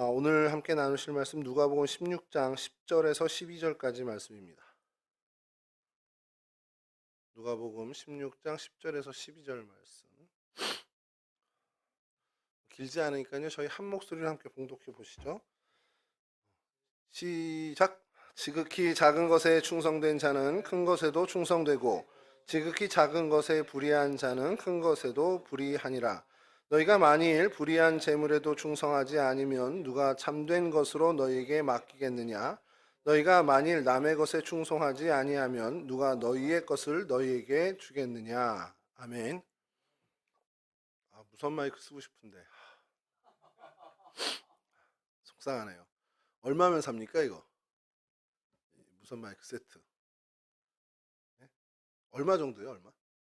오늘 함께 나누실 말씀 누가복음 16장 10절에서 12절까지 말씀입니다. 누가복음 16장 10절에서 12절 말씀. 길지 않으니까요. 저희 한 목소리로 함께 봉독해 보시죠. 시작! 지극히 작은 것에 충성된 자는 큰 것에도 충성되고 지극히 작은 것에 불의한 자는 큰 것에도 불의하니라. 너희가 만일 불의한 재물에도 충성하지 아니면 누가 참된 것으로 너희에게 맡기겠느냐? 너희가 만일 남의 것에 충성하지 아니하면 누가 너희의 것을 너희에게 주겠느냐? 아멘. 무선 마이크 쓰고 싶은데 속상하네요. 얼마면 삽니까 이거? 무선 마이크 세트. 네? 얼마 정도요? 얼마?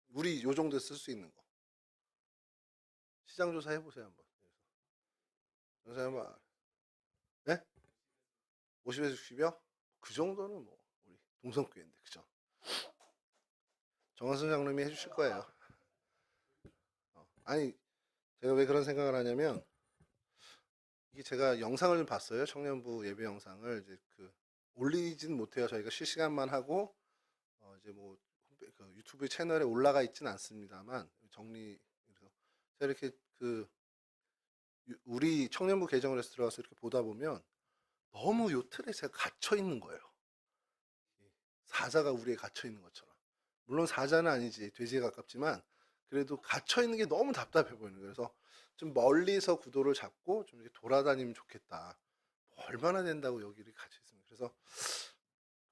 우리 요 정도 쓸 수 있는 거. 시장 조사 해보세요 한번. 조사 한번. 네? 50에서 60이요? 그 정도는 뭐 우리 동성교회인데 그죠? 정한순 장로님이 해주실 거예요. 아니 제가 왜 그런 생각을 하냐면 이게 제가 영상을 봤어요. 청년부 예배 영상을 이제 올리진 못해요. 저희가 실시간만 하고 이제 뭐 유튜브 채널에 올라가 있진 않습니다만 제가 이렇게 우리 청년부 계정을 해서 들어가서 이렇게 보다 보면 너무 요 틀에 제가 갇혀 있는 거예요. 사자가 우리에 갇혀 있는 것처럼. 물론 사자는 아니지, 돼지에 가깝지만 그래도 갇혀 있는 게 너무 답답해 보이는 거예요. 그래서 좀 멀리서 구도를 잡고 좀 이렇게 돌아다니면 좋겠다. 얼마나 된다고 여기 이렇게 갇혀 있습니다. 그래서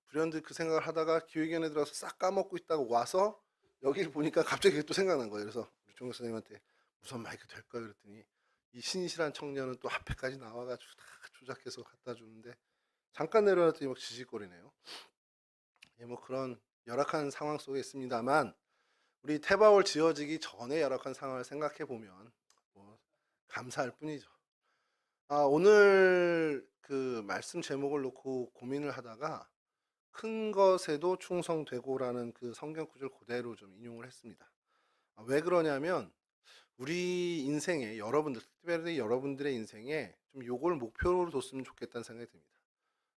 불현듯 그 생각을 하다가 기획위원회 들어가서 싹 까먹고 있다가 와서 여기를 보니까 갑자기 그게 또 생각난 거예요. 그래서 우리 종 선생님한테 무선 마이크 될까요? 그랬더니 이 신실한 청년은 또 앞에까지 나와가지고 다 조작해서 갖다 주는데 잠깐 내려놨더니 막 지직거리네요. 뭐 그런 열악한 상황 속에 있습니다만 우리 태바올 지어지기 전에 열악한 상황을 생각해 보면 뭐 감사할 뿐이죠. 오늘 그 말씀 제목을 놓고 고민을 하다가 큰 것에도 충성되고라는 그 성경 구절 그대로 좀 인용을 했습니다. 왜 그러냐면 우리 인생에 특별히 여러분들의 인생에 좀 요걸 목표로 뒀으면 좋겠다는 생각이 듭니다.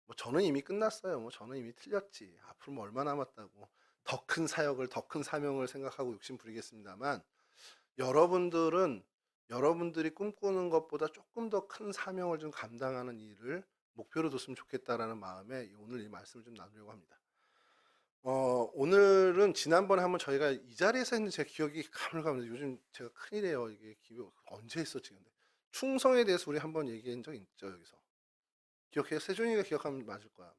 뭐 저는 이미 끝났어요. 뭐 저는 이미 틀렸지. 앞으로 뭐 얼마 남았다고 더 큰 사역을, 더 큰 사명을 생각하고 욕심 부리겠습니다만 여러분들은 여러분들이 꿈꾸는 것보다 조금 더 큰 사명을 좀 감당하는 일을 목표로 뒀으면 좋겠다라는 마음에 오늘 이 말씀을 좀 나누려고 합니다. 오늘은 지난번에 한번 저희가 이 자리에서 했는데 제 기억이 가물가물해요. 요즘 제가 큰일이에요. 이게 기억 언제 했었지 근데 충성에 대해서 우리 한번 얘기한 적 있죠 여기서. 기억해요? 세종이가 기억하면 맞을 거야.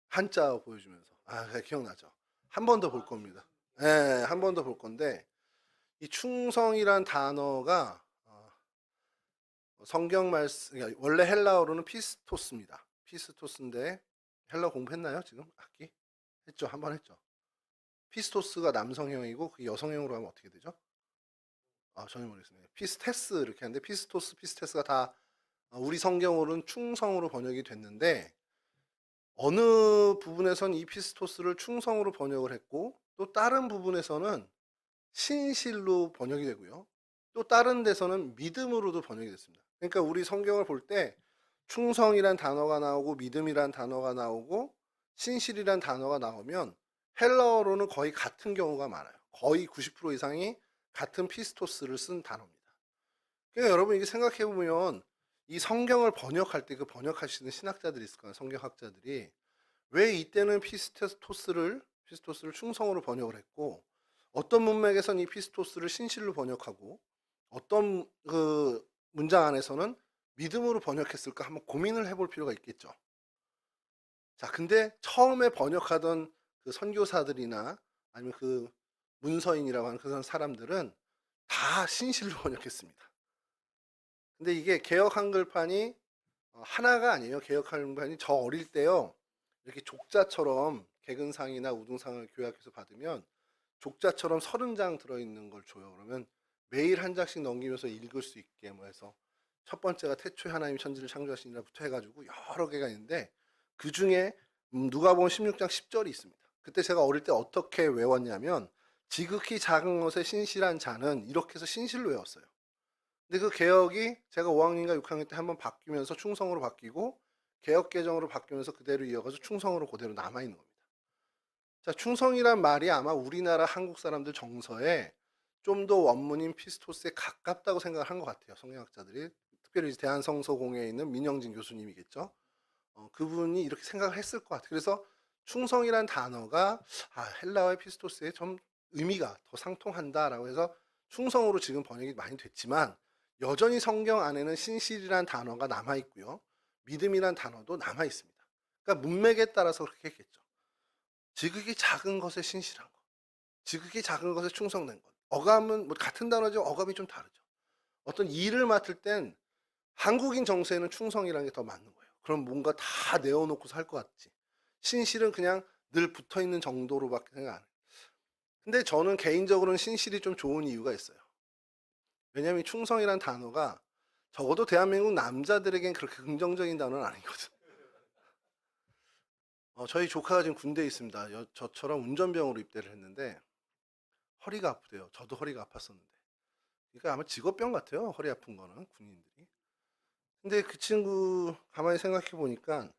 한자 보여주면서. 그래, 기억나죠? 한 번 더 볼 겁니다. 네, 한 번 더 볼 건데 이 충성이란 단어가 성경 말씀, 그러니까 원래 헬라어로는 피스토스입니다. 피스토스인데 헬라어 공부했나요 지금 학기? 했죠, 한 번 했죠. 피스토스가 남성형이고 그 여성형으로 하면 어떻게 되죠? 전혀 모르겠습니다. 피스테스 이렇게 하는데 피스토스, 피스테스가 다 우리 성경으로는 충성으로 번역이 됐는데 어느 부분에선 이 피스토스를 충성으로 번역을 했고 또 다른 부분에서는 신실로 번역이 되고요. 또 다른 데서는 믿음으로도 번역이 됐습니다. 그러니까 우리 성경을 볼 때 충성이란 단어가 나오고 믿음이란 단어가 나오고 신실이란 단어가 나오면 헬라어로는 거의 같은 경우가 많아요. 거의 90% 이상이 같은 피스토스를 쓴 단어입니다. 그러니까 여러분 이게 생각해 보면 이 성경을 번역할 때 그 번역하시는 신학자들이 있을 거예요. 성경학자들이 왜 이때는 피스토스를 충성으로 번역을 했고 어떤 문맥에서는 이 피스토스를 신실로 번역하고 어떤 그 문장 안에서는 믿음으로 번역했을까 한번 고민을 해볼 필요가 있겠죠. 자, 근데 처음에 번역하던 그 선교사들이나 아니면 그 문서인이라고 하는 그런 사람들은 다 신실로 번역했습니다. 근데 이게 개역 한글판이 하나가 아니에요. 개역 한글판이 저 어릴 때요. 이렇게 족자처럼 개근상이나 우등상을 교회학교에서 받으면 족자처럼 30장 들어있는 걸 줘요. 그러면 매일 한 장씩 넘기면서 읽을 수 있게 뭐 해서 첫 번째가 태초에 하나님 천지를 창조하시니라부터 해가지고 여러 개가 있는데 그 중에 누가복음 16장 10절이 있습니다. 그때 제가 어릴 때 어떻게 외웠냐면 지극히 작은 것에 신실한 자는 이렇게 해서 신실로 외웠어요. 근데 그 개혁이 제가 5학년인가 6학년 때 한번 바뀌면서 충성으로 바뀌고 개혁 개정으로 바뀌면서 그대로 이어가서 충성으로 그대로 남아 있는 겁니다. 자, 충성이란 말이 아마 우리나라 한국 사람들 정서에 좀 더 원문인 피스토스에 가깝다고 생각을 한 것 같아요. 성경학자들이. 특별히 대한성서공회에 있는 민영진 교수님이겠죠. 그분이 이렇게 생각을 했을 것 같아요. 그래서 충성이란 단어가 헬라어의 피스토스에 좀 의미가 더 상통한다라고 해서 충성으로 지금 번역이 많이 됐지만 여전히 성경 안에는 신실이란 단어가 남아 있고요. 믿음이란 단어도 남아 있습니다. 그러니까 문맥에 따라서 그렇게 했겠죠. 지극히 작은 것에 신실한 것, 지극히 작은 것에 충성된 것. 어감은 뭐 같은 단어죠. 어감이 좀 다르죠. 어떤 일을 맡을 땐 한국인 정서에는 충성이라는 게 더 맞는 거예요. 그럼 뭔가 다 내어놓고 살 것 같지. 신실은 그냥 늘 붙어 있는 정도로밖에 생각 안 해요. 근데 저는 개인적으로는 신실이 좀 좋은 이유가 있어요. 왜냐하면 충성이란 단어가 적어도 대한민국 남자들에겐 그렇게 긍정적인 단어는 아니거든. 저희 조카가 지금 군대에 있습니다. 저처럼 운전병으로 입대를 했는데 허리가 아프대요. 저도 허리가 아팠었는데. 그러니까 아마 직업병 같아요. 허리 아픈 거는 군인들이. 근데 그 친구 가만히 생각해 보니까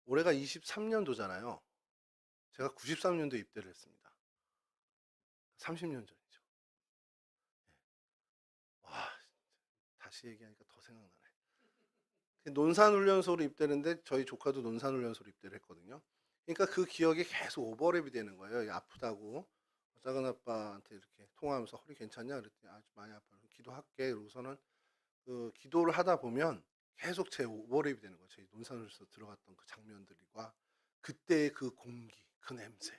올해가 23년도잖아요. 제가 93년도에 입대를 했습니다. 30년 전이죠. 와, 다시 얘기하니까 더 생각나네. 논산훈련소로 입대했는데 저희 조카도 논산훈련소로 입대를 했거든요. 그러니까 그 기억이 계속 오버랩이 되는 거예요. 아프다고 작은 아빠한테 이렇게 통화하면서 허리 괜찮냐 그랬더니 아주 많이 아파요. 기도할게. 그러고서는 그 기도를 하다 보면 계속 제 오버랩이 되는 거예요. 저희 논산훈련소 들어갔던 그 장면들과 그때의 그 공기, 그 냄새,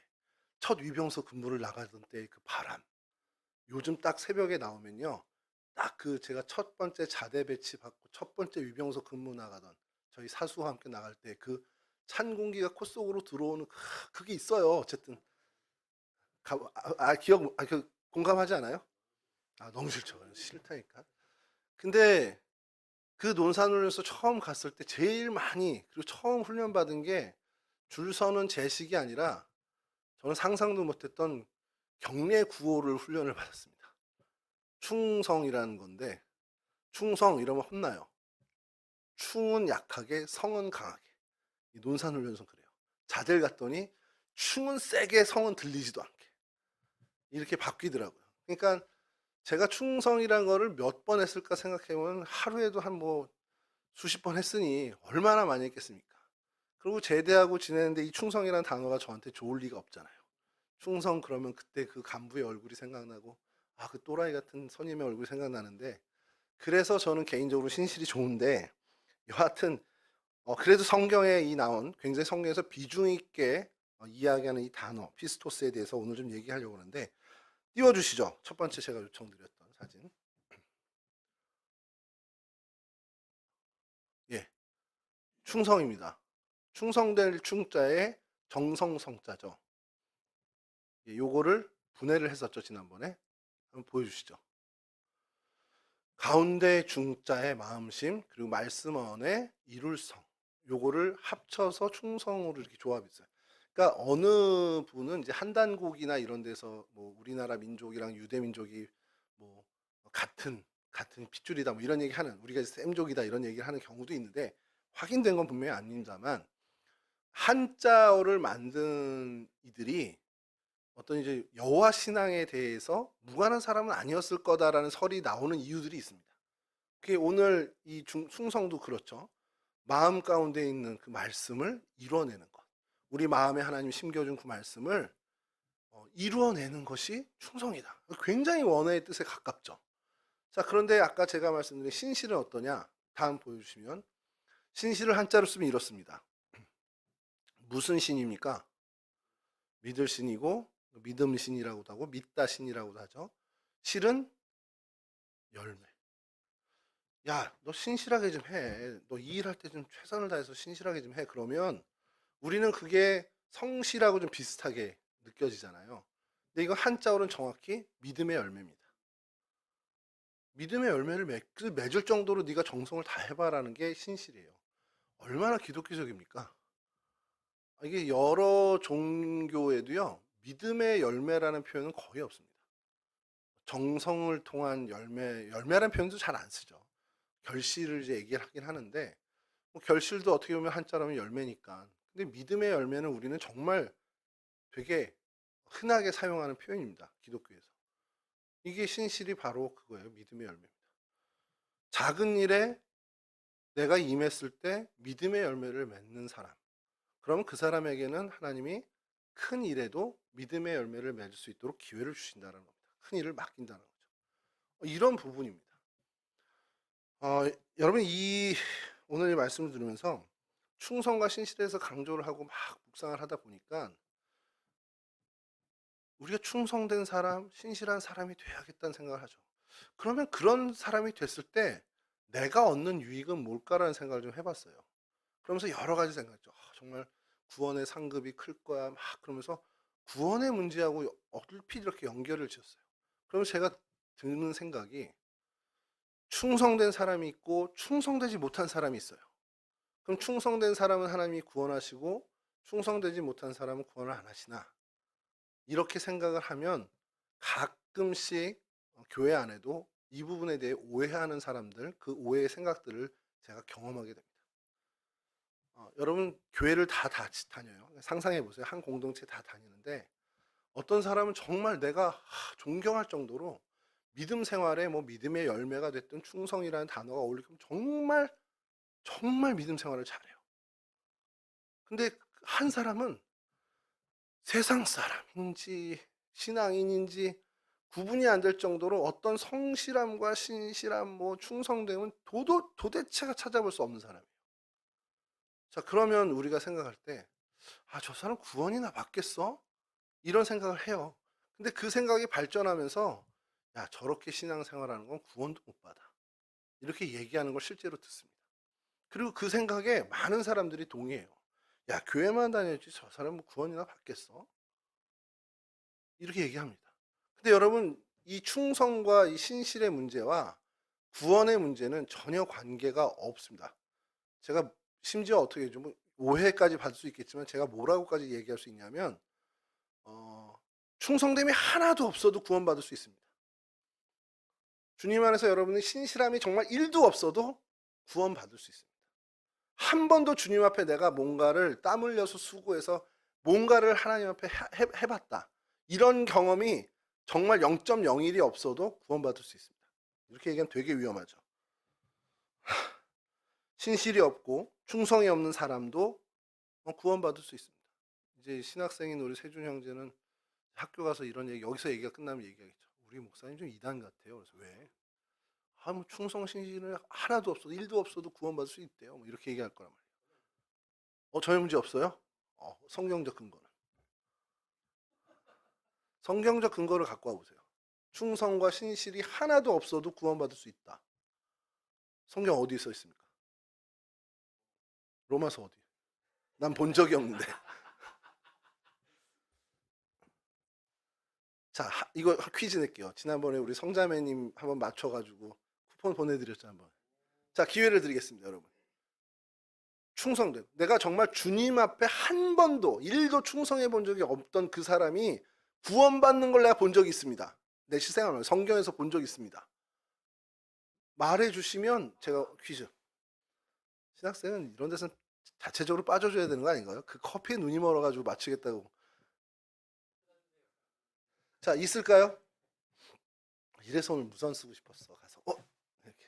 첫 위병소 근무를 나가던 때의 그 바람. 요즘 딱 새벽에 나오면요. 딱 그 제가 첫 번째 자대 배치 받고 첫 번째 위병소 근무 나가던 저희 사수와 함께 나갈 때 그 찬 공기가 코 속으로 들어오는 그게 있어요. 어쨌든 기억 그 공감하지 않아요? 너무 싫죠. 싫다니까. 근데 그 논산훈련소 처음 갔을 때 제일 많이 그리고 처음 훈련 받은 게 줄 서는 제식이 아니라 저는 상상도 못했던 경례 구호를 훈련을 받았습니다. 충성이라는 건데 충성 이러면 혼나요. 충은 약하게 성은 강하게. 이 논산훈련소 그래요. 자들 갔더니 충은 세게 성은 들리지도 않게 이렇게 바뀌더라고요. 그러니까 제가 충성이라는 거를 몇 번 했을까 생각해보면 하루에도 한 뭐 수십 번 했으니 얼마나 많이 했겠습니까? 그리고 제대하고 지내는데 이 충성이라는 단어가 저한테 좋을 리가 없잖아요. 충성 그러면 그때 그 간부의 얼굴이 생각나고 그 또라이 같은 선임의 얼굴이 생각나는데 그래서 저는 개인적으로 신실이 좋은데 여하튼 그래도 성경에 이 나온 굉장히 성경에서 비중 있게 이야기하는 이 단어 피스토스에 대해서 오늘 좀 얘기하려고 하는데 띄워주시죠. 첫 번째 제가 요청드렸던 사진. 예, 충성입니다. 충성될 충자에 정성성자죠. 예, 요거를 분해를 했었죠 지난번에. 한번 보여주시죠. 가운데 중자의 마음심 그리고 말씀언의 이룰성 요거를 합쳐서 충성으로 이렇게 조합했어요. 그러니까 어느 분은 이제 한단곡이나 이런 데서 뭐 우리나라 민족이랑 유대 민족이 뭐 같은 핏줄이다 뭐 이런 얘기하는 우리가 셈족이다 이런 얘기를 하는 경우도 있는데 확인된 건 분명히 아닙니다만 한자어를 만든 이들이 어떤 이제 여호와 신앙에 대해서 무관한 사람은 아니었을 거다라는 설이 나오는 이유들이 있습니다. 그게 오늘 이 충성도 그렇죠. 마음 가운데 있는 그 말씀을 이루어내는 것. 우리 마음에 하나님 심겨준 그 말씀을 이루어내는 것이 충성이다. 굉장히 원어의 뜻에 가깝죠. 자, 그런데 아까 제가 말씀드린 신실은 어떠냐? 다음 보여주시면 신실을 한자로 쓰면 이렇습니다. 무슨 신입니까? 믿을 신이고 믿음 신이라고도 하고 믿다 신이라고도 하죠. 실은 열매. 야, 너 신실하게 좀 해. 너 이 일할 때 좀 최선을 다해서 신실하게 좀 해. 그러면 우리는 그게 성실하고 좀 비슷하게 느껴지잖아요. 근데 이거 한자어는 정확히 믿음의 열매입니다. 믿음의 열매를 맺을 정도로 네가 정성을 다 해봐라는 게 신실이에요. 얼마나 기독교적입니까? 이게 여러 종교에도요, 믿음의 열매라는 표현은 거의 없습니다. 정성을 통한 열매라는 표현도 잘 안 쓰죠. 결실을 이제 얘기를 하긴 하는데 뭐 결실도 어떻게 보면 한자로 하면 열매니까. 근데 믿음의 열매는 우리는 정말 되게 흔하게 사용하는 표현입니다. 기독교에서. 이게 신실이 바로 그거예요. 믿음의 열매입니다. 작은 일에 내가 임했을 때 믿음의 열매를 맺는 사람. 그러면 그 사람에게는 하나님이 큰 일에도 믿음의 열매를 맺을 수 있도록 기회를 주신다는 겁니다. 큰 일을 맡긴다는 거죠. 이런 부분입니다. 여러분 오늘 이 말씀을 들으면서 충성과 신실에서 강조를 하고 막 묵상을 하다 보니까 우리가 충성된 사람, 신실한 사람이 돼야겠다는 생각을 하죠. 그러면 그런 사람이 됐을 때 내가 얻는 유익은 뭘까라는 생각을 좀 해봤어요. 그러면서 여러 가지 생각했죠. 정말 구원의 상급이 클 거야. 막 그러면서 구원의 문제하고 얼핏 이렇게 연결을 지었어요. 그러면 제가 드는 생각이 충성된 사람이 있고 충성되지 못한 사람이 있어요. 그럼 충성된 사람은 하나님이 구원하시고 충성되지 못한 사람은 구원을 안 하시나? 이렇게 생각을 하면 가끔씩 교회 안에도 이 부분에 대해 오해하는 사람들, 그 오해의 생각들을 제가 경험하게 됩니다. 여러분 교회를 다 다녀요. 상상해 보세요. 한 공동체 다 다니는데 어떤 사람은 정말 내가 존경할 정도로 믿음 생활에 뭐 믿음의 열매가 됐든 충성이라는 단어가 어울리면 정말 믿음 생활을 잘해요. 근데 한 사람은 세상 사람인지 신앙인인지 구분이 안 될 정도로 어떤 성실함과 신실함, 뭐 충성됨은 도대체가 찾아볼 수 없는 사람이에요. 자, 그러면 우리가 생각할 때, 저 사람 구원이나 받겠어? 이런 생각을 해요. 근데 그 생각이 발전하면서, 야, 저렇게 신앙생활하는 건 구원도 못 받아. 이렇게 얘기하는 걸 실제로 듣습니다. 그리고 그 생각에 많은 사람들이 동의해요. 야, 교회만 다녔지 저 사람 뭐 구원이나 받겠어? 이렇게 얘기합니다. 근데 여러분, 이 충성과 이 신실의 문제와 구원의 문제는 전혀 관계가 없습니다. 제가 심지어 어떻게 좀 오해까지 받을 수 있겠지만 제가 뭐라고까지 얘기할 수 있냐면 충성됨이 하나도 없어도 구원받을 수 있습니다. 주님 안에서 여러분의 신실함이 정말 1도 없어도 구원받을 수 있습니다. 한 번도 주님 앞에 내가 뭔가를 땀 흘려서 수고해서 뭔가를 하나님 앞에 해봤다. 이런 경험이 정말 0.01이 없어도 구원받을 수 있습니다. 이렇게 얘기하면 되게 위험하죠. 신실이 없고 충성이 없는 사람도 구원받을 수 있습니다. 이제 신학생인 우리 세준 형제는 학교 가서 이런 얘기, 여기서 얘기가 끝나면 얘기하겠죠. 우리 목사님 좀 이단 같아요. 그래서 왜? 뭐 충성 신실은 하나도 없어도 1도 없어도 구원받을 수 있대요. 뭐 이렇게 얘기할 거란 말이에요. 전혀 문제 없어요? 성경적 근거는. 성경적 근거를 갖고 와보세요. 충성과 신실이 하나도 없어도 구원받을 수 있다. 성경 어디에 써 있습니까? 로마서 어디? 난 본 적이 없는데. 자, 이거 퀴즈 낼게요. 지난번에 우리 성자매님 한번 맞춰가지고 쿠폰 보내드렸죠, 한번. 자, 기회를 드리겠습니다, 여러분. 충성됨. 내가 정말 주님 앞에 한 번도 1도 충성해 본 적이 없던 그 사람이 구원받는 걸 내가 본 적이 있습니다. 내 실생활을 성경에서 본 적이 있습니다. 말해 주시면 제가 퀴즈. 신학생은 이런 데서 자체적으로 빠져줘야 되는 거 아닌가요? 그 커피에 눈이 멀어가지고 맞추겠다고. 자, 있을까요? 이래서 오늘 무선 쓰고 싶었어. 가서 이렇게.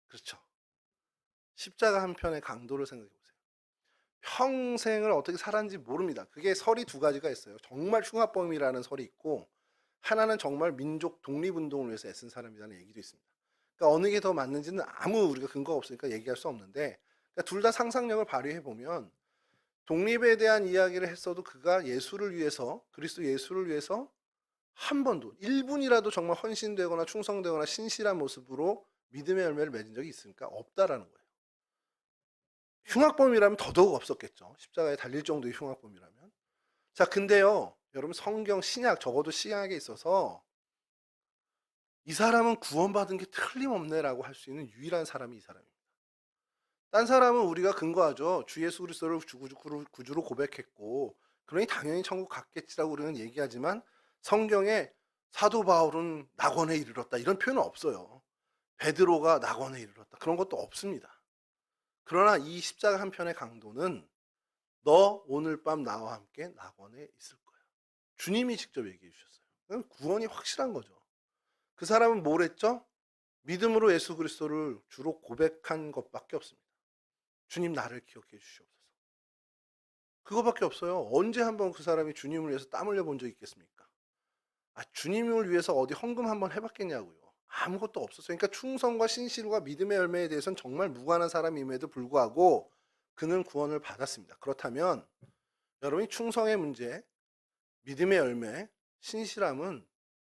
그렇죠. 십자가 한 편의 강도를 생각해 보세요. 평생을 어떻게 살았는지 모릅니다. 그게 설이 두 가지가 있어요. 정말 흉악범이라는 설이 있고 하나는 정말 민족 독립운동을 위해서 애쓴 사람이라는 얘기도 있습니다. 그러니까 어느 게 더 맞는지는 아무 우리가 근거가 없으니까 얘기할 수 없는데 그러니까 둘 다 상상력을 발휘해 보면 독립에 대한 이야기를 했어도 그가 예수를 위해서 그리스도 예수를 위해서 한 번도 1분이라도 정말 헌신되거나 충성되거나 신실한 모습으로 믿음의 열매를 맺은 적이 있으니까 없다라는 거예요. 흉악범이라면 더더욱 없었겠죠. 십자가에 달릴 정도의 흉악범이라면. 자, 근데요, 여러분 성경 신약 적어도 신약에 있어서 이 사람은 구원받은 게 틀림없네라고 할 수 있는 유일한 사람이 이 사람입니다. 딴 사람은 우리가 근거하죠. 주 예수 그리스도를 구주로 고백했고 그러니 당연히 천국 갔겠지라고 우리는 얘기하지만 성경에 사도 바울은 낙원에 이르렀다 이런 표현은 없어요. 베드로가 낙원에 이르렀다 그런 것도 없습니다. 그러나 이 십자가 한 편의 강도는 너 오늘 밤 나와 함께 낙원에 있을 거야. 주님이 직접 얘기해 주셨어요. 그럼 구원이 확실한 거죠. 그 사람은 뭘 했죠? 믿음으로 예수 그리스도를 주로 고백한 것밖에 없습니다. 주님 나를 기억해 주시옵소서. 그거밖에 없어요. 언제 한번 그 사람이 주님을 위해서 땀 흘려 본 적이 있겠습니까? 주님을 위해서 어디 헌금 한번 해봤겠냐고요. 아무것도 없었어요. 그러니까 충성과 신실과 믿음의 열매에 대해서는 정말 무관한 사람임에도 불구하고 그는 구원을 받았습니다. 그렇다면 여러분이 충성의 문제, 믿음의 열매, 신실함은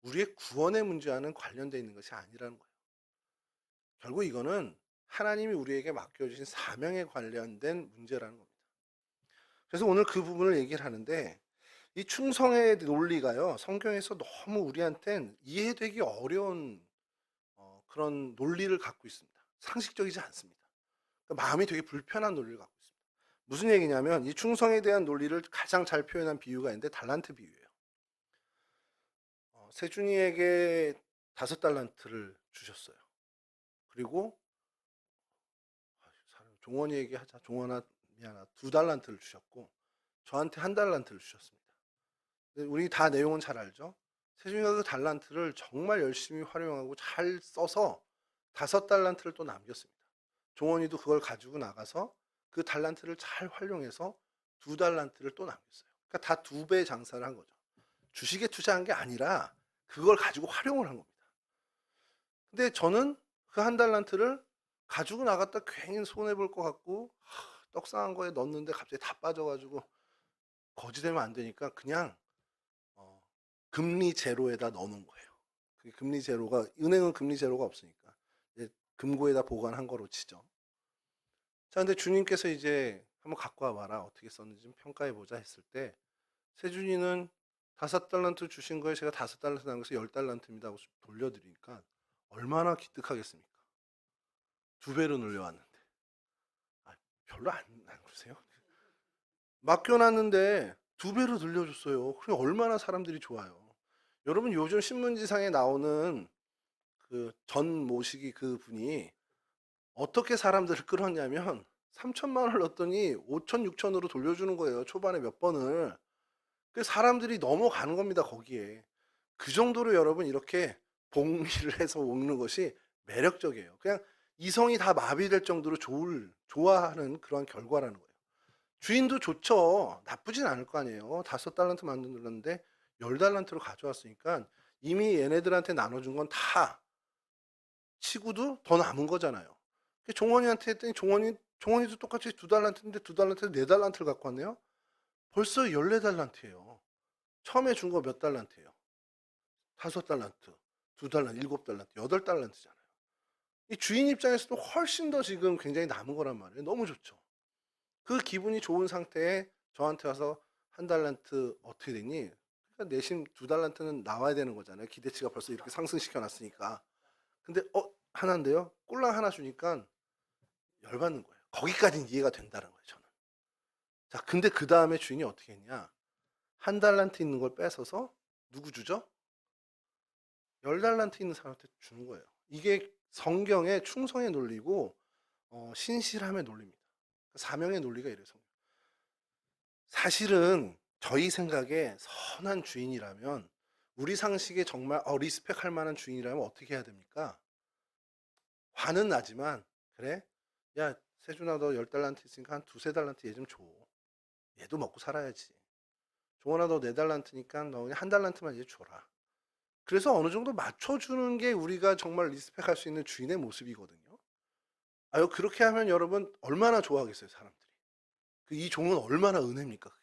우리의 구원의 문제와는 관련되어 있는 것이 아니라는 거예요. 결국 이거는 하나님이 우리에게 맡겨주신 사명에 관련된 문제라는 겁니다. 그래서 오늘 그 부분을 얘기를 하는데 이 충성의 논리가요 성경에서 너무 우리한텐 이해되기 어려운 그런 논리를 갖고 있습니다. 상식적이지 않습니다. 그러니까 마음이 되게 불편한 논리를 갖고 있습니다. 무슨 얘기냐면 이 충성에 대한 논리를 가장 잘 표현한 비유가 있는데 달란트 비유예요. 세준이에게 5달란트를 주셨어요. 그리고 종원이에게 하자. 종원아 미안하다. 2달란트를 주셨고 저한테 1달란트를 주셨습니다. 우리 다 내용은 잘 알죠? 세준이가 그 달란트를 정말 열심히 활용하고 잘 써서 5달란트를 또 남겼습니다. 종원이도 그걸 가지고 나가서 그 달란트를 잘 활용해서 2달란트를 또 남겼어요. 그러니까 다 2배 장사를 한 거죠. 주식에 투자한 게 아니라 그걸 가지고 활용을 한 겁니다. 근데 저는 그 1달란트를 가지고 나갔다 괜히 손해볼 것 같고 떡상한 거에 넣었는데 갑자기 다 빠져가지고 거지되면 안 되니까 그냥 금리 제로에다 넣어놓은 거예요. 그 금리 제로가 은행은 금리 제로가 없으니까 금고에다 보관한 거로 치죠. 자, 근데 주님께서 이제 한번 갖고 와봐라 어떻게 썼는지 좀 평가해 보자 했을 때 세준이는 5달란트 주신 거에 제가 5달란트 남겨서 10달란트입니다 하고 돌려드리니까 얼마나 기특하겠습니까? 2배로 늘려왔는데 별로 안 그러세요? 맡겨놨는데 2배로 늘려줬어요. 그럼 얼마나 사람들이 좋아요. 여러분 요즘 신문지상에 나오는 그 전 모시기 그 분이 어떻게 사람들을 끌었냐면 3천만 원을 넣었더니 5천, 6천으로 돌려주는 거예요. 초반에 몇 번을. 그 사람들이 넘어가는 겁니다. 거기에. 그 정도로 여러분 이렇게 복리를 해서 먹는 것이 매력적이에요. 그냥 이성이 다 마비될 정도로 좋아하는 그런 결과라는 거예요. 주인도 좋죠. 나쁘진 않을 거 아니에요. 5달란트 만들었는데 10달란트로 가져왔으니까 이미 얘네들한테 나눠준 건 다 치고도 더 남은 거잖아요. 종원이한테 했더니 종원이도 똑같이 2달란트인데 2달란트에서 4달란트를 갖고 왔네요. 벌써 14달란트예요. 처음에 준 거 몇 달란트예요? 5달란트, 2달란트, 7달란트, 8달란트잖아요. 이 주인 입장에서도 훨씬 더 지금 굉장히 남은 거란 말이에요. 너무 좋죠. 그 기분이 좋은 상태에 저한테 와서 1달란트 어떻게 됐니? 그러니까 내심 2달란트는 나와야 되는 거잖아요. 기대치가 벌써 이렇게 상승시켜 놨으니까. 근데 하나인데요. 꼴랑 하나 주니까 열받는 거예요. 거기까지는 이해가 된다는 거예요, 저는. 자, 근데 그 다음에 주인이 어떻게 했냐? 1달란트 있는 걸 뺏어서 누구 주죠? 10달란트 있는 사람한테 주는 거예요. 이게 성경의 충성의 논리고 신실함의 논리입니다. 사명의 논리가 이래요. 사실은 저희 생각에 선한 주인이라면 우리 상식에 정말 리스펙할 만한 주인이라면 어떻게 해야 됩니까? 화는 나지만 그래? 야 세준아 너 10달란트 있으니까 한 2-3달란트 얘 좀 줘. 얘도 먹고 살아야지. 종원아 너 4달란트니까 너 그냥 1달란트만 얘 줘라. 그래서 어느 정도 맞춰주는 게 우리가 정말 리스펙할 수 있는 주인의 모습이거든요. 그렇게 하면 여러분 얼마나 좋아하겠어요 사람들이. 이 종은 얼마나 은혜입니까 그게.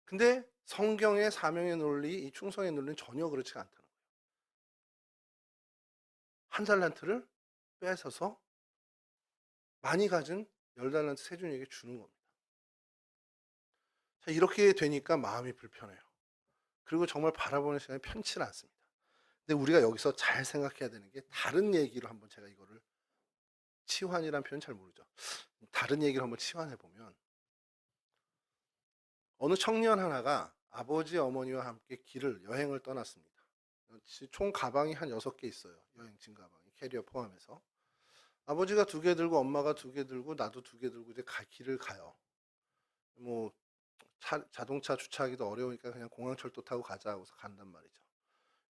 근데 성경의 사명의 논리, 이 충성의 논리는 전혀 그렇지 않다는 거예요. 1달란트를 뺏어서 많이 가진 10달란트 세준에게 주는 겁니다. 자, 이렇게 되니까 마음이 불편해요. 그리고 정말 바라보는 시간이 편치 않습니다. 근데 우리가 여기서 잘 생각해야 되는 게 다른 얘기로 한번 제가 이거를 치환이라는 표현 잘 모르죠. 다른 얘기를 한번 치환해 보면 어느 청년 하나가 아버지 어머니와 함께 여행을 떠났습니다. 총 가방이 한 6개 있어요. 여행짐 가방이 캐리어 포함해서. 아버지가 2개 들고 엄마가 2개 들고 나도 2개 들고 이제 길을 가요. 뭐 자동차 주차하기도 어려우니까 그냥 공항철도 타고 가자 하고서 간단 말이죠.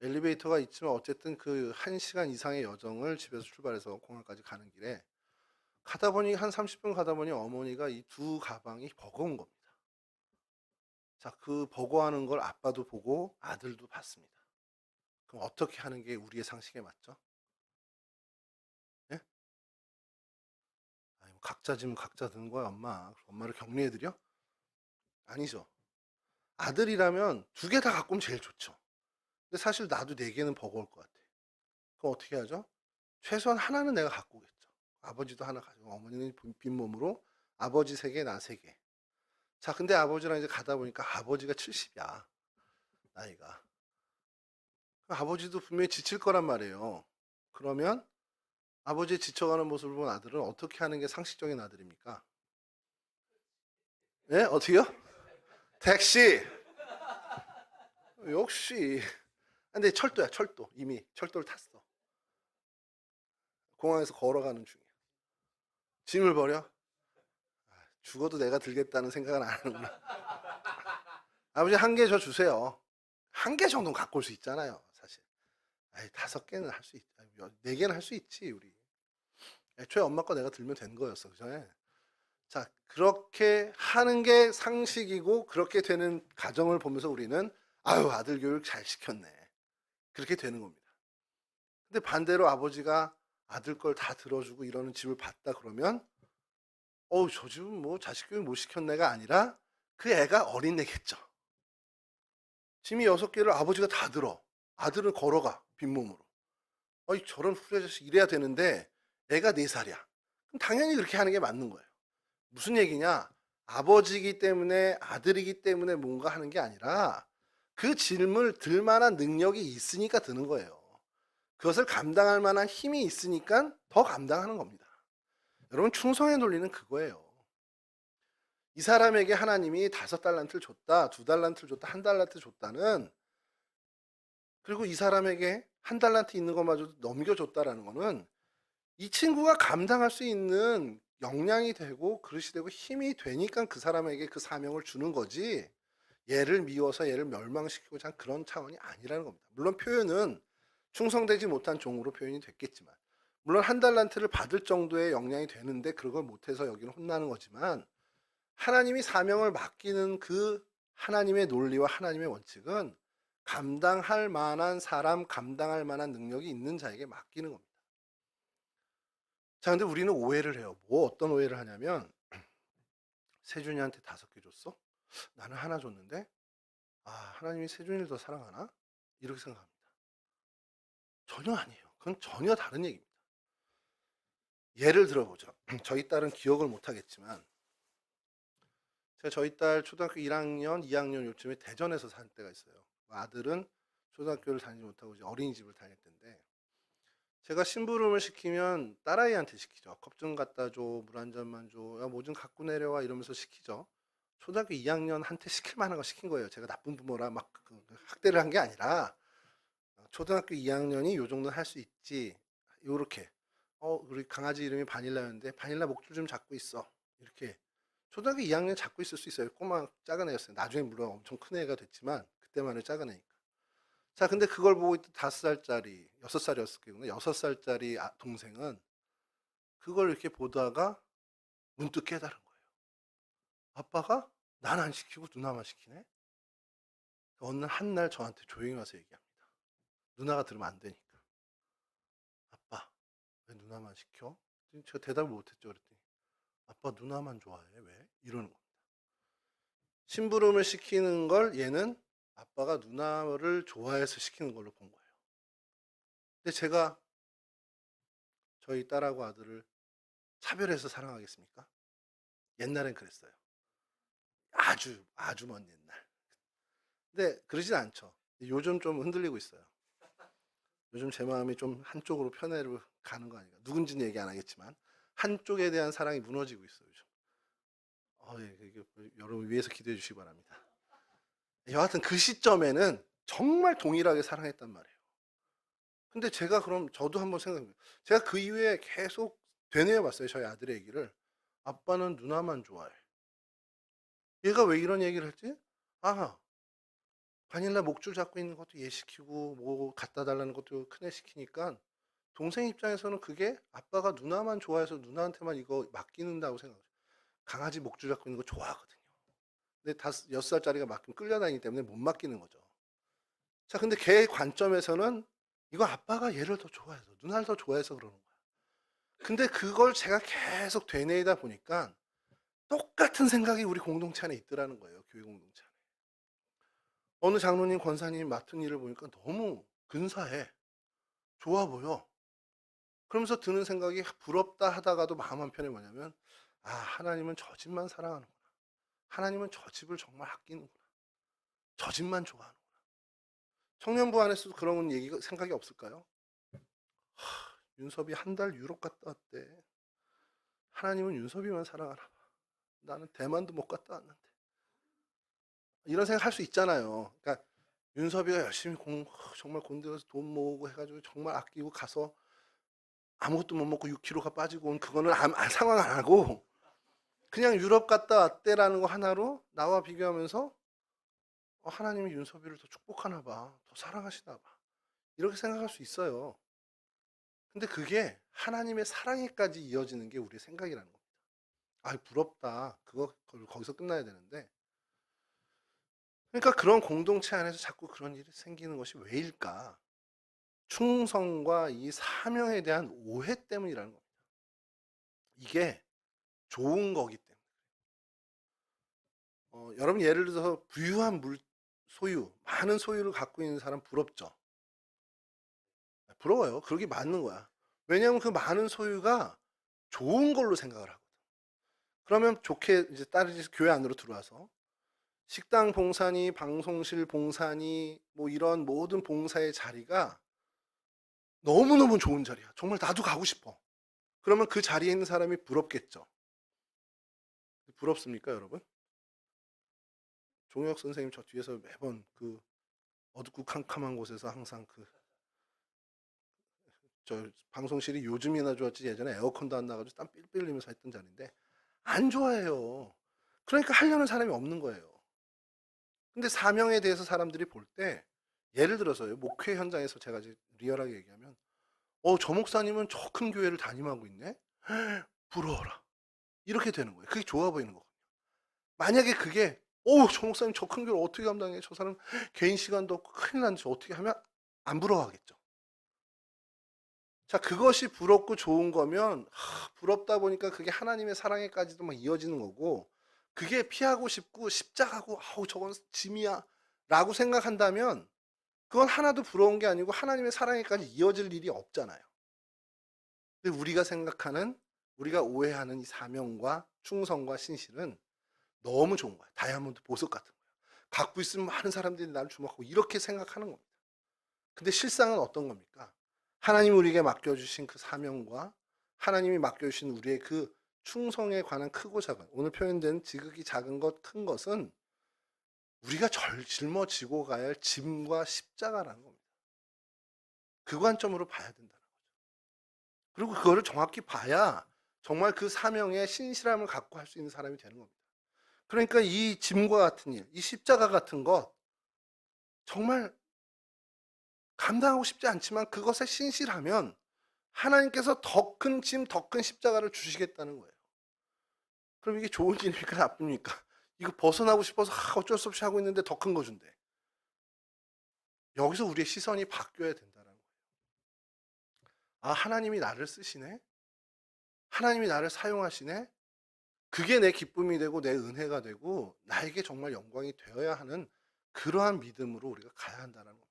엘리베이터가 있지만 어쨌든 그 1시간 이상의 여정을 집에서 출발해서 공항까지 가는 길에 가다 보니 한 30분 가다 보니 어머니가 이 2 가방이 버거운 겁니다. 자, 그 버거워하는 걸 아빠도 보고 아들도 봤습니다. 그럼 어떻게 하는 게 우리의 상식에 맞죠? 예? 아니, 뭐 각자 짐은 각자 드는 거야, 엄마. 엄마를 격려해드려? 아니죠. 아들이라면 2개 다 갖고 오면 제일 좋죠. 근데 사실 나도 4개는 버거울 것 같아. 그럼 어떻게 하죠? 최소한 하나는 내가 갖고 오겠죠. 아버지도 하나 가지고 어머니는 빈몸으로 아버지 3개, 나 3개. 자, 근데 아버지랑 이제 가다 보니까 아버지가 70이야. 나이가. 아버지도 분명히 지칠 거란 말이에요. 그러면 아버지의 지쳐가는 모습을 본 아들은 어떻게 하는 게 상식적인 아들입니까? 예? 어떻게요? 택시! 역시. 근데 철도야, 철도. 이미 철도를 탔어. 공항에서 걸어가는 중이야. 짐을 버려? 죽어도 내가 들겠다는 생각은 안 하는구나. 아버지 1개 저 주세요. 1개 정도는 갖고 올 수 있잖아요, 사실. 5개는 할 수 있지. 4개는 할 수 있지, 우리. 애초에 엄마 거 내가 들면 된 거였어, 그죠? 자, 그렇게 하는 게 상식이고 그렇게 되는 가정을 보면서 우리는 아유, 아들 교육 잘 시켰네. 그렇게 되는 겁니다. 근데 반대로 아버지가 아들 걸 다 들어주고 이러는 집을 봤다 그러면 저 집은 뭐 자식 교육 못 시켰네가 아니라 그 애가 어린애겠죠. 짐이 6개를 아버지가 다 들어. 아들은 걸어가, 빈몸으로. 저런 후레 자식 이래야 되는데 애가 4살이야. 그럼 당연히 그렇게 하는 게 맞는 거예요. 무슨 얘기냐? 아버지이기 때문에 아들이기 때문에 뭔가 하는 게 아니라 그 짐을 들 만한 능력이 있으니까 드는 거예요. 그것을 감당할 만한 힘이 있으니까 더 감당하는 겁니다. 여러분, 충성의 논리는 그거예요. 이 사람에게 하나님이 5달란트를 줬다, 2달란트를 줬다, 1달란트 줬다는, 그리고 이 사람에게 1달란트 있는 것마저도 넘겨줬다라는 거는 이 친구가 감당할 수 있는 역량이 되고 그릇이 되고 힘이 되니까 그 사람에게 그 사명을 주는 거지, 얘를 미워서 얘를 멸망시키고자 하는 그런 차원이 아니라는 겁니다. 물론 표현은 충성되지 못한 종으로 표현이 됐겠지만, 물론 1달란트를 받을 정도의 역량이 되는데 그걸 못해서 여기는 혼나는 거지만, 하나님이 사명을 맡기는 그 하나님의 논리와 하나님의 원칙은 감당할 만한 사람, 감당할 만한 능력이 있는 자에게 맡기는 겁니다. 자, 근데 우리는 오해를 해요. 어떤 오해를 하냐면, 세준이한테 5개 줬어? 나는 하나 줬는데? 하나님이 세준이를 더 사랑하나? 이렇게 생각합니다. 전혀 아니에요. 그건 전혀 다른 얘기입니다. 예를 들어보죠. 저희 딸은 기억을 못하겠지만, 제가 저희 딸 초등학교 1학년, 2학년 요쯤에 대전에서 살 때가 있어요. 아들은 초등학교를 다니지 못하고 이제 어린이집을 다닐 때인데, 제가 심부름을 시키면 딸아이한테 시키죠. 컵 좀 갖다 줘, 물 한 잔만 줘, 야, 뭐 좀 갖고 내려와 이러면서 시키죠. 초등학교 2학년한테 시킬 만한 거 시킨 거예요. 제가 나쁜 부모라 막 학대를 한 게 아니라, 초등학교 2학년이 요 정도는 할 수 있지. 요렇게. 우리 강아지 이름이 바닐라였는데 바닐라 목줄 좀 잡고 있어. 이렇게. 초등학교 2학년 잡고 있을 수 있어요. 꼬마 작은 애였어요. 나중에 물론 엄청 큰 애가 됐지만 그때만 해도 작은 애니까. 자, 근데 그걸 보고 있던 5살짜리, 6살이었을 거예요. 6살짜리 동생은 그걸 이렇게 보다가 문득 깨달은 거예요. 아빠가 난 안 시키고 누나만 시키네? 어느 한 날 저한테 조용히 와서 얘기합니다. 누나가 들으면 안 되니까. 아빠, 왜 누나만 시켜? 제가 대답을 못했죠. 그랬더니 아빠 누나만 좋아해. 왜? 이러는 겁니다. 심부름을 시키는 걸 얘는 아빠가 누나를 좋아해서 시키는 걸로 본 거예요. 근데 제가 저희 딸하고 아들을 차별해서 사랑하겠습니까? 옛날엔 그랬어요. 아주 아주 먼 옛날. 근데 그러진 않죠. 요즘 좀 흔들리고 있어요. 요즘 제 마음이 좀 한쪽으로 편애로 가는 거 아닌가. 누군지는 얘기 안 하겠지만 한쪽에 대한 사랑이 무너지고 있어요. 요즘. 여러분 위해서 기도해 주시기 바랍니다. 여하튼 그 시점에는 정말 동일하게 사랑했단 말이에요. 근데 제가 그럼 저도 한번 생각해 보요 제가 그 이후에 계속 되뇌어 봤어요, 저희 아들의 얘기를. "아빠는 누나만 좋아해." 얘가 왜 이런 얘기를 했지? 아, 바닐라 목줄 잡고 있는 것도 얘 시키고 뭐 갖다 달라는 것도 큰애 시키니까 동생 입장에서는 그게 아빠가 누나만 좋아해서 누나한테만 이거 맡기는다고 생각해요. 강아지 목줄 잡고 있는 거 좋아하거든요. 근데 6살짜리가 맡기면 끌려다니기 때문에 못 맡기는 거죠. 자, 근데 걔 관점에서는 이거 아빠가 얘를 더 좋아해서 누나를 더 좋아해서 그러는 거야. 근데 그걸 제가 계속 되뇌이다 보니까 똑같은 생각이 우리 공동체 안에 있더라는 거예요, 교회 공동체 안에. 어느 장로님, 권사님이 맡은 일을 보니까 너무 근사해. 좋아 보여. 그러면서 드는 생각이 부럽다 하다가도 마음 한편에 뭐냐면, 아, 하나님은 저 집만 사랑하는구나. 하나님은 저 집을 정말 아끼는구나. 저 집만 좋아하는구나. 청년부 안에서도 그런 얘기가 생각이 없을까요? 윤섭이 한 달 유럽 갔다 왔대. 하나님은 윤섭이만 사랑하나 봐. 나는 대만도 못 갔다 왔는데. 이런 생각 할 수 있잖아요. 그러니까 윤섭이가 열심히 정말 곤대에서 돈 모으고 해가지고 정말 아끼고 가서 아무것도 못 먹고 6kg가 빠지고 온 그거는 상황 안 하고 그냥 유럽 갔다 왔대라는 거 하나로 나와 비교하면서 하나님이 윤섭이를 더 축복하나 봐. 더 사랑하시나 봐. 이렇게 생각할 수 있어요. 근데 그게 하나님의 사랑에까지 이어지는 게 우리의 생각이라는 겁니다. 아, 부럽다. 그거 거기서 끝나야 되는데. 그러니까 그런 공동체 안에서 자꾸 그런 일이 생기는 것이 왜일까? 충성과 이 사명에 대한 오해 때문이라는 겁니다. 이게 좋은 거기 때문에. 여러분 예를 들어서 부유한 소유, 많은 소유를 갖고 있는 사람 부럽죠? 부러워요. 그러기 맞는 거야. 왜냐하면 그 많은 소유가 좋은 걸로 생각을 하거든. 그러면 좋게 이제 딸이 교회 안으로 들어와서 식당 봉사니, 방송실 봉사니, 뭐 이런 모든 봉사의 자리가 너무너무 좋은 자리야. 정말 나도 가고 싶어. 그러면 그 자리에 있는 사람이 부럽겠죠. 부럽습니까, 여러분? 종혁 선생님 저 뒤에서 매번 그 어둡고 캄캄한 곳에서 항상 저 방송실이 요즘이나 좋았지 예전에 에어컨도 안 나가지고 땀 삘삘 흘리면서 했던 자리인데 안 좋아해요. 그러니까 하려는 사람이 없는 거예요. 근데 사명에 대해서 사람들이 볼 때 예를 들어서요, 목회 현장에서 제가 이제 리얼하게 얘기하면 저 목사님은 저 큰 교회를 담임하고 있네? 부러워라. 이렇게 되는 거예요. 그게 좋아 보이는 거거든요. 만약에 그게 저 목사님 저 큰 교회를 어떻게 감당해? 저 사람 개인 시간도 없고 큰일 난데 저 어떻게 하면 안 부러워하겠죠. 자, 그것이 부럽고 좋은 거면 부럽다 보니까 그게 하나님의 사랑에까지도 막 이어지는 거고 그게 피하고 싶고 십자가고 아우 저건 짐이야 라고 생각한다면 그건 하나도 부러운 게 아니고 하나님의 사랑에까지 이어질 일이 없잖아요. 근데 우리가 오해하는 이 사명과 충성과 신실은 너무 좋은 거야. 다이아몬드 보석 같은 거야. 갖고 있으면 많은 사람들이 나를 주목하고 이렇게 생각하는 겁니다. 근데 실상은 어떤 겁니까? 하나님이 우리에게 맡겨주신 그 사명과 하나님이 맡겨주신 우리의 그 충성에 관한 크고 작은, 오늘 표현된 지극히 작은 것, 큰 것은 우리가 짊어지고 가야 할 짐과 십자가라는 겁니다. 그 관점으로 봐야 된다는 거죠. 그리고 그거를 정확히 봐야 정말 그 사명의 신실함을 갖고 할 수 있는 사람이 되는 겁니다. 그러니까 이 짐과 같은 일, 이 십자가 같은 것 정말 감당하고 싶지 않지만 그것에 신실하면 하나님께서 더 큰 짐, 더 큰 십자가를 주시겠다는 거예요. 그럼 이게 좋은 일입니까? 나쁩니까? 이거 벗어나고 싶어서 어쩔 수 없이 하고 있는데 더 큰 거 준대. 여기서 우리의 시선이 바뀌어야 된다는 거예요. 아, 하나님이 나를 쓰시네? 하나님이 나를 사용하시네? 그게 내 기쁨이 되고 내 은혜가 되고 나에게 정말 영광이 되어야 하는 그러한 믿음으로 우리가 가야 한다는 겁니다.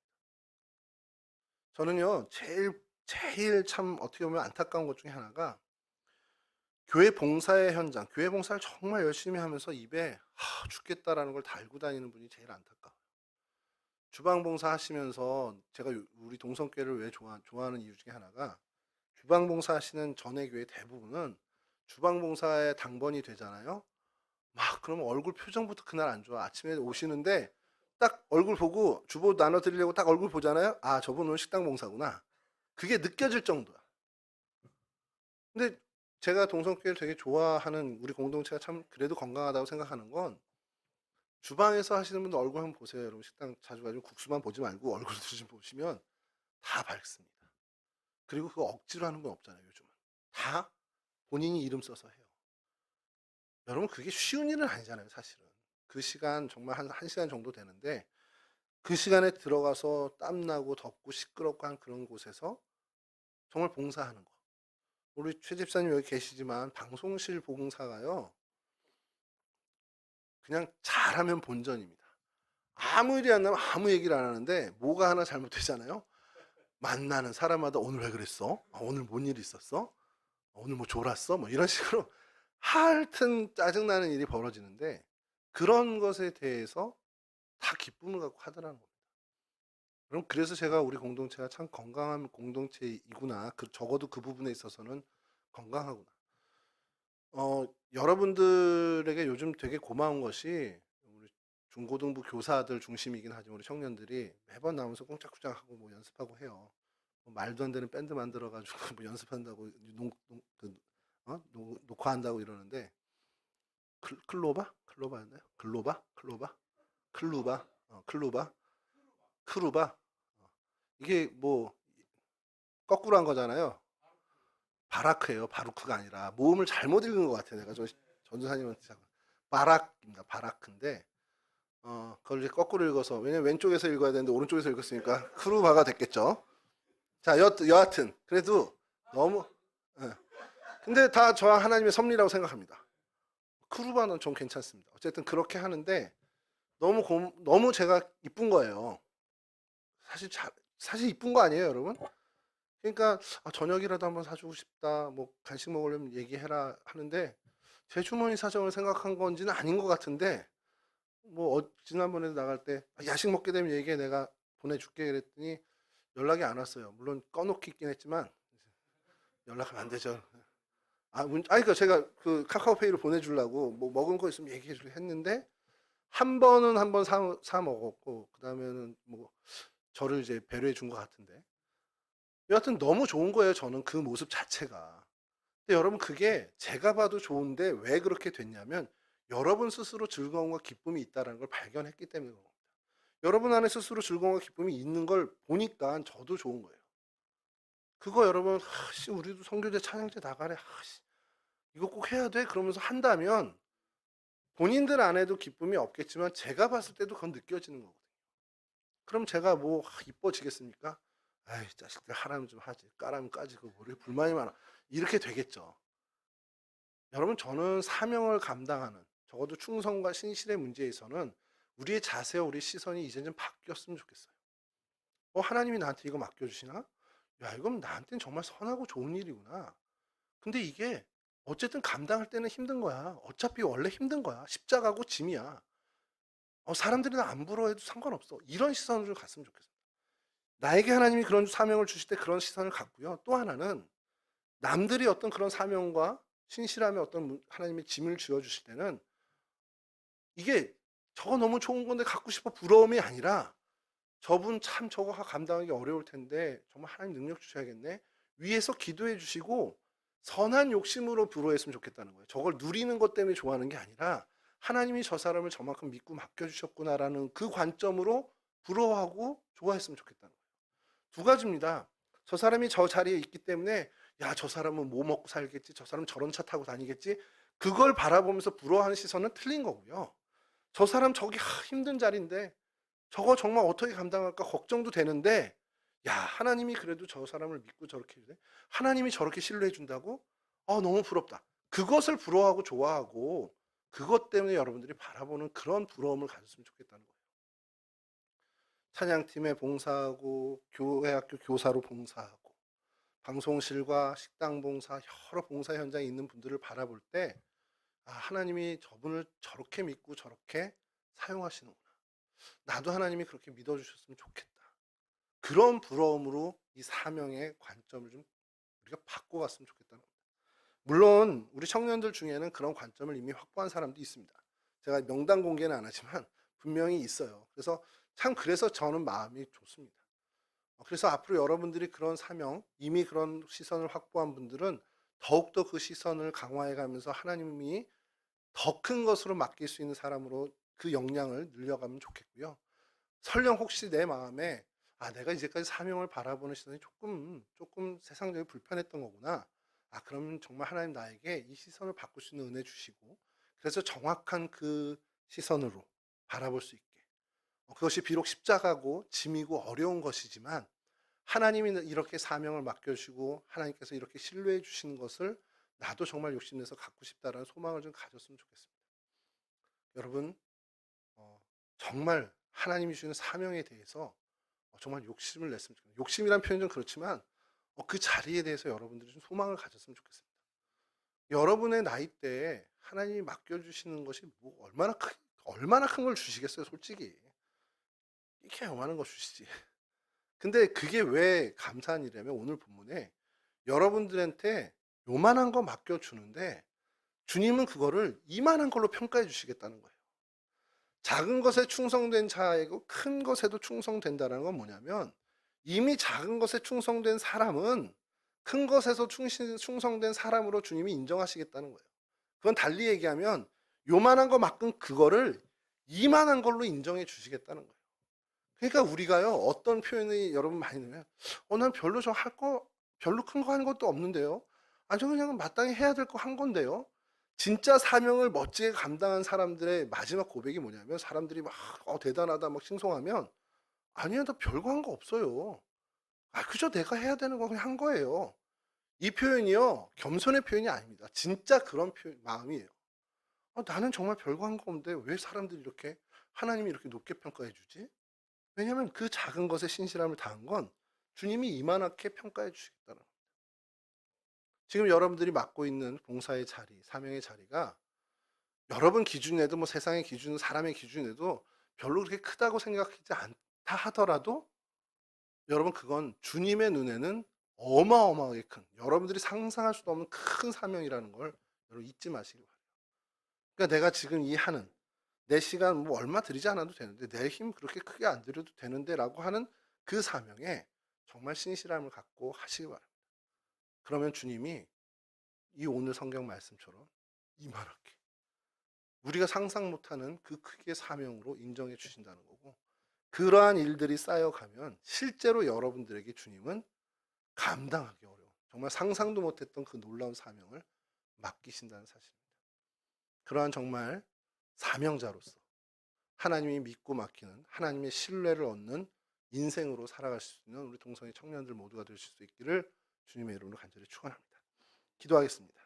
저는요, 제일 참 어떻게 보면 안타까운 것 중에 하나가 교회 봉사의 현장, 교회 봉사를 정말 열심히 하면서 입에 죽겠다라는 걸 달고 다니는 분이 제일 안타까워요. 주방 봉사 하시면서 제가 우리 동성교회를 왜 좋아하는 이유 중에 하나가 주방 봉사 하시는 전의 교회 대부분은 주방 봉사에 당번이 되잖아요. 막 그러면 얼굴 표정부터 그날 안 좋아. 아침에 오시는데 딱 얼굴 보고 주보 나눠드리려고 딱 얼굴 보잖아요. 아, 저분 오늘 식당 봉사구나. 그게 느껴질 정도야. 근데 제가 동성교회를 되게 좋아하는 우리 공동체가 참 그래도 건강하다고 생각하는 건 주방에서 하시는 분들 얼굴 한번 보세요. 여러분 식당 자주 가지고 국수만 보지 말고 얼굴도 좀 보시면 다 밝습니다. 그리고 그거 억지로 하는 건 없잖아요. 요즘은 다 본인이 이름 써서 해요. 여러분 그게 쉬운 일은 아니잖아요. 사실은 그 시간 정말 한 시간 정도 되는데 그 시간에 들어가서 땀나고 덥고 시끄럽고 한 그런 곳에서 정말 봉사하는 거. 우리 최 집사님 여기 계시지만 방송실 봉사가요. 그냥 잘하면 본전입니다. 아무 일이 안 나면 아무 얘기를 안 하는데 뭐가 하나 잘못되잖아요. 만나는 사람마다 오늘 왜 그랬어? 오늘 뭔 일 있었어? 오늘 뭐 졸았어? 뭐 이런 식으로 하여튼 짜증나는 일이 벌어지는데 그런 것에 대해서 다 기쁨을 갖고 하더라는 겁니다. 그럼 그래서 제가 우리 공동체가 참 건강한 공동체이구나. 적어도 그 부분에 있어서는 건강하구나. 여러분들에게 요즘 되게 고마운 것이 우리 중고등부 교사들 중심이긴 하지만 우리 청년들이 매번 나오면서 꽁짝꽁짝하고 뭐 연습하고 해요. 뭐 말도 안 되는 밴드 만들어 가지고 뭐 연습한다고 녹화한다고 이러는데 클로바였나요? 클루바. 이게 뭐 거꾸로 한 거잖아요. 바라크예요. 바루크가 아니라 모음을 잘못 읽은 것 같아요. 내가 전도사님한테 바락입니다. 바라크인데 그걸 이제 거꾸로 읽어서 왜냐면 왼쪽에서 읽어야 되는데 오른쪽에서 읽었으니까 크루바가 됐겠죠. 자 여하튼 그래도 너무 예. 근데 다 저 하나님의 섭리라고 생각합니다. 크루바는 좀 괜찮습니다. 어쨌든 그렇게 하는데 너무 제가 이쁜 거예요. 사실 이쁜 거 아니에요, 여러분? 그러니까 저녁이라도 한번 사주고 싶다. 뭐 간식 먹으려면 얘기해라 하는데 제 주머니 사정을 생각한 건지는 아닌 것 같은데 뭐 지난번에도 나갈 때 야식 먹게 되면 얘기해 내가 보내줄게 그랬더니 연락이 안 왔어요. 물론 꺼놓기 있긴 했지만 연락하면 안 되죠. 그러니까 제가 그 카카오페이로 보내주려고 뭐 먹은 거 있으면 얘기해 주려 했는데 한 번은 한번 사 먹었고 그 다음에는 뭐 저를 이제 배려해 준 것 같은데 여하튼 너무 좋은 거예요. 저는 그 모습 자체가. 근데 여러분 그게 제가 봐도 좋은데 왜 그렇게 됐냐면 여러분 스스로 즐거움과 기쁨이 있다는 걸 발견했기 때문에 그런 겁니다. 여러분 안에 스스로 즐거움과 기쁨이 있는 걸 보니까 저도 좋은 거예요. 그거 여러분 우리도 선교제 찬양제 나가래 이거 꼭 해야 돼 그러면서 한다면 본인들 안에도 기쁨이 없겠지만 제가 봤을 때도 그건 느껴지는 거거든요. 그럼 제가 뭐 이뻐지겠습니까? 아이 자식들 하라면 좀 하지 까라면 까지 그 우리 불만이 많아 이렇게 되겠죠. 여러분 저는 사명을 감당하는 적어도 충성과 신실의 문제에서는 우리의 자세와 우리 시선이 이제 좀 바뀌었으면 좋겠어요. 하나님이 나한테 이거 맡겨주시나? 야 이건 나한테는 정말 선하고 좋은 일이구나. 근데 이게 어쨌든 감당할 때는 힘든 거야. 어차피 원래 힘든 거야. 십자가고 짐이야. 사람들이 나 안 부러워해도 상관없어. 이런 시선으로 갔으면 좋겠어요. 나에게 하나님이 그런 사명을 주실 때 그런 시선을 갖고요. 또 하나는 남들이 어떤 그런 사명과 신실함의 어떤 하나님의 짐을 쥐어주실 때는 이게 저거 너무 좋은 건데 갖고 싶어 부러움이 아니라 저분 참 저거 감당하기 어려울 텐데 정말 하나님 능력 주셔야겠네. 위에서 기도해 주시고 선한 욕심으로 부러워했으면 좋겠다는 거예요. 저걸 누리는 것 때문에 좋아하는 게 아니라 하나님이 저 사람을 저만큼 믿고 맡겨주셨구나라는 그 관점으로 부러워하고 좋아했으면 좋겠다는 거예요. 두 가지입니다. 저 사람이 저 자리에 있기 때문에 야, 저 사람은 뭐 먹고 살겠지, 저 사람 저런 차 타고 다니겠지, 그걸 바라보면서 부러워하는 시선은 틀린 거고요. 저 사람 저기 힘든 자리인데 저거 정말 어떻게 감당할까 걱정도 되는데 야, 하나님이 그래도 저 사람을 믿고 저렇게 해주네. 하나님이 저렇게 신뢰해 준다고? 너무 부럽다. 그것을 부러워하고 좋아하고 그것 때문에 여러분들이 바라보는 그런 부러움을 가졌으면 좋겠다는 거예요. 찬양팀에 봉사하고 교회 학교 교사로 봉사하고 방송실과 식당 봉사 여러 봉사 현장에 있는 분들을 바라볼 때 하나님이 저분을 저렇게 믿고 저렇게 사용하시는구나. 나도 하나님이 그렇게 믿어주셨으면 좋겠다. 그런 부러움으로 이 사명의 관점을 좀 우리가 바꿔갔으면 좋겠다는 겁니다. 물론 우리 청년들 중에는 그런 관점을 이미 확보한 사람도 있습니다. 제가 명단 공개는 안 하지만 분명히 있어요. 그래서 저는 마음이 좋습니다. 그래서 앞으로 여러분들이 그런 사명, 이미 그런 시선을 확보한 분들은 더욱더 그 시선을 강화해 가면서 하나님이 더 큰 것으로 맡길 수 있는 사람으로 그 역량을 늘려가면 좋겠고요. 설령 혹시 내 마음에 '아 내가 이제까지 사명을 바라보는 시선이 조금 세상적으로 불편했던 거구나.' 그러면 정말 하나님 나에게 이 시선을 바꿀 수 있는 은혜 주시고 그래서 정확한 그 시선으로 바라볼 수 있게 그것이 비록 십자가고 짐이고 어려운 것이지만 하나님이 이렇게 사명을 맡겨 주시고 하나님께서 이렇게 신뢰해 주시는 것을 나도 정말 욕심내서 갖고 싶다라는 소망을 좀 가졌으면 좋겠습니다. 여러분 정말 하나님이 주시는 사명에 대해서 정말 욕심을 냈으면 좋겠어요. 욕심이란 표현은 좀 그렇지만 그 자리에 대해서 여러분들이 좀 소망을 가졌으면 좋겠습니다. 여러분의 나이대에 하나님이 맡겨 주시는 것이 뭐 얼마나 큰 걸 주시겠어요, 솔직히. 이렇게 요만한 거 주시지. 근데 그게 왜 감사한 일이냐면 오늘 본문에 여러분들한테 요만한 거 맡겨 주는데 주님은 그거를 이만한 걸로 평가해 주시겠다는 거예요. 작은 것에 충성된 자이고 큰 것에도 충성된다는 건 뭐냐면 이미 작은 것에 충성된 사람은 큰 것에서 충성된 사람으로 주님이 인정하시겠다는 거예요. 그건 달리 얘기하면 요만한 거 맡은 그거를 이만한 걸로 인정해 주시겠다는 거예요. 그러니까 우리가요 어떤 표현이 여러분 많이 넣으면 난 별로 저 할 거 별로 큰 거 하는 것도 없는데요. 저 그냥 마땅히 해야 될 거 한 건데요. 진짜 사명을 멋지게 감당한 사람들의 마지막 고백이 뭐냐면 사람들이 막 대단하다 막 칭송하면 "아니요. 나 별거 한 거 없어요. 그저 내가 해야 되는 거 그냥 한 거예요." 이 표현이요. 겸손의 표현이 아닙니다. 진짜 그런 마음이에요. '나는 정말 별거 한 거 없는데 왜 사람들이 이렇게 하나님이 이렇게 높게 평가해 주지?' 왜냐하면 그 작은 것에 신실함을 다한 건 주님이 이만하게 평가해 주시겠다는 거예요. 지금 여러분들이 맡고 있는 봉사의 자리, 사명의 자리가 여러분 기준에도 뭐 세상의 기준, 사람의 기준에도 별로 그렇게 크다고 생각하지 않다 하더라도 여러분 그건 주님의 눈에는 어마어마하게 큰 여러분들이 상상할 수도 없는 큰 사명이라는 걸 여러분 잊지 마시기 바라요. 그러니까 내가 지금 이 하는 내 시간 뭐 얼마 들이지 않아도 되는데 내 힘 그렇게 크게 안 들여도 되는데라고 하는 그 사명에 정말 신실함을 갖고 하시기 바랍니다. 그러면 주님이 이 오늘 성경 말씀처럼 이만하게 우리가 상상 못하는 그 크기의 사명으로 인정해 주신다는 거고 그러한 일들이 쌓여가면 실제로 여러분들에게 주님은 감당하기 어려운 정말 상상도 못했던 그 놀라운 사명을 맡기신다는 사실입니다. 그러한 정말 사명자로서 하나님이 믿고 맡기는 하나님의 신뢰를 얻는 인생으로 살아갈 수 있는 우리 동성애 청년들 모두가 되실 수 있기를 주님의 이름으로 간절히 축원합니다. 기도하겠습니다.